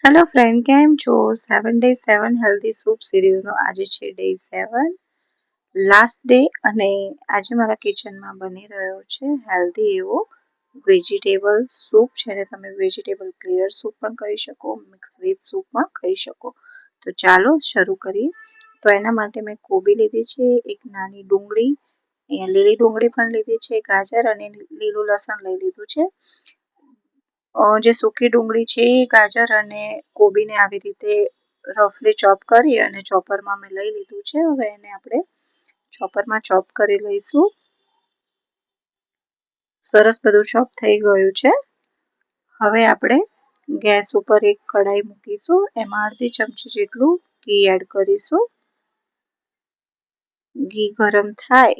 Hello friend, કેમ છો? 7 days 7 healthy soup સિરીઝનો આજે છે ડે 7, લાસ્ટ ડે. અને આજે મારા કિચનમાં બની રહ્યો છે હેલ્ધી એવો વેજીટેબલ સૂપ. જેને તમે વેજીટેબલ ક્લિયર સૂપ પણ કહી શકો, મિક્સ વેજ સૂપ પણ કહી શકો. તો ચાલો શરૂ કરીએ. તો એના માટે મેં કોબી લીધી છે, એક નાની ડુંગળી, અહીંયા લીલી ડુંગળી પણ લીધી છે, ગાજર અને લીલું લસણ લઈ લીધું છે. જે સૂકી ડુંગળી છે, ગાજર અને કોબીને આવી રીતે રફલી ચોપ કરી અને ચોપરમાં મેં લઈ લીધું છે. હવે એને આપણે ચોપરમાં ચોપ કરી લઈશું. સરસ બધું ચોપ થઈ ગયું છે. હવે આપણે ગેસ ઉપર એક કઢાઈ મૂકીશું. એમાં અડધી ચમચી જેટલું ઘી એડ કરીશું. ઘી ગરમ થાય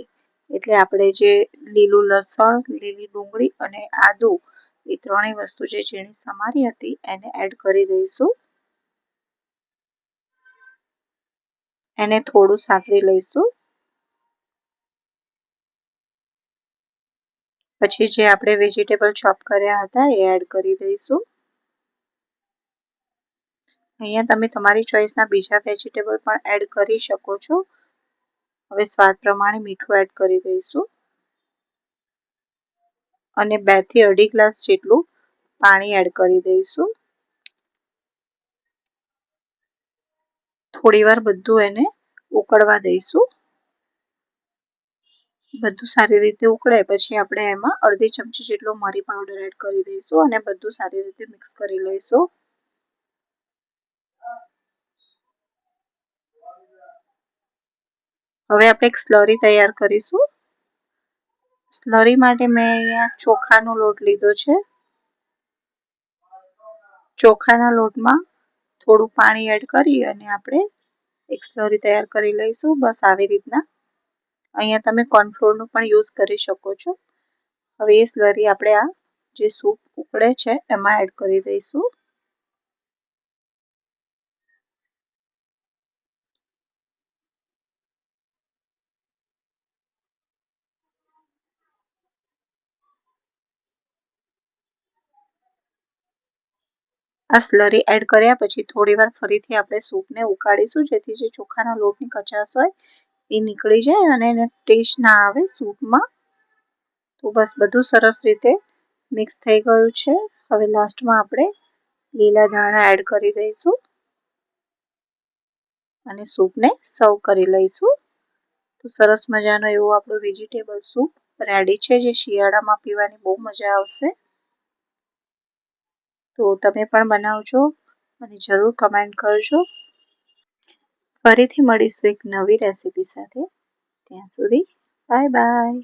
એટલે આપણે જે લીલું લસણ, લીલી ડુંગળી અને આદુ એ ત્રણેય વસ્તુ જે ઝીણી સમારી હતી એને એડ કરી દઈશું. એને થોડું સાંતળી લઈશું. પછી જે આપણે વેજીટેબલ ચોપ કર્યા હતા એ એડ કરી દઈશું. અહીંયા તમે તમારી ચોઈસના બીજા વેજીટેબલ પણ એડ કરી શકો છો. હવે સ્વાદ પ્રમાણે મીઠું એડ કરી દઈશું અને 2 થી 2.5 ગ્લાસ જેટલું પાણી એડ કરી દઈશું. થોડી વાર બધું એને ઉકળવા દઈશું. બધું સારી રીતે ઉકળે પછી આપણે એમાં અડધી ચમચી જેટલો મરી પાવડર એડ કરી દઈશું અને બધું સારી રીતે મિક્સ કરી લઈશું. હવે આપણે એક સ્લરી તૈયાર કરીશું. સ્લરી માટે મેં અહીંયા ચોખાનો લોટ લીધો છે. ચોખાના લોટમાં થોડું પાણી એડ કરી અને આપણે એક સ્લરી તૈયાર કરી લઈશું. બસ આવી રીતના. અહીંયા તમે કોર્નફ્લોરનો પણ યુઝ કરી શકો છો. હવે એ સ્લરી આપણે આ જે સૂપ ઉકળે છે એમાં એડ કરી દઈશું. આ સ્લરી એડ કર્યા પછી થોડી વાર ફરીથી આપણે સૂપને ઉકાળીશું, જેથી જે ચોખાના લોટની કચાશ હોય એ નીકળી જાય અને એને ટેસ્ટ ના આવે સૂપમાં. તો બસ બધું સરસ રીતે મિક્સ થઈ ગયું છે. હવે લાસ્ટમાં આપણે લીલા ધાણા એડ કરી દઈશું અને સૂપને સર્વ કરી લઈશું. તો સરસ મજાનો એવો આપણો વેજીટેબલ સૂપ રેડી છે, જે શિયાળામાં પીવાની બહુ મજા આવશે. તો તમે પણ બનાવજો અને જરૂર કમેન્ટ કરજો. ફરીથી મળીશું એક નવી રેસીપી સાથે. ત્યાં સુધી બાય બાય.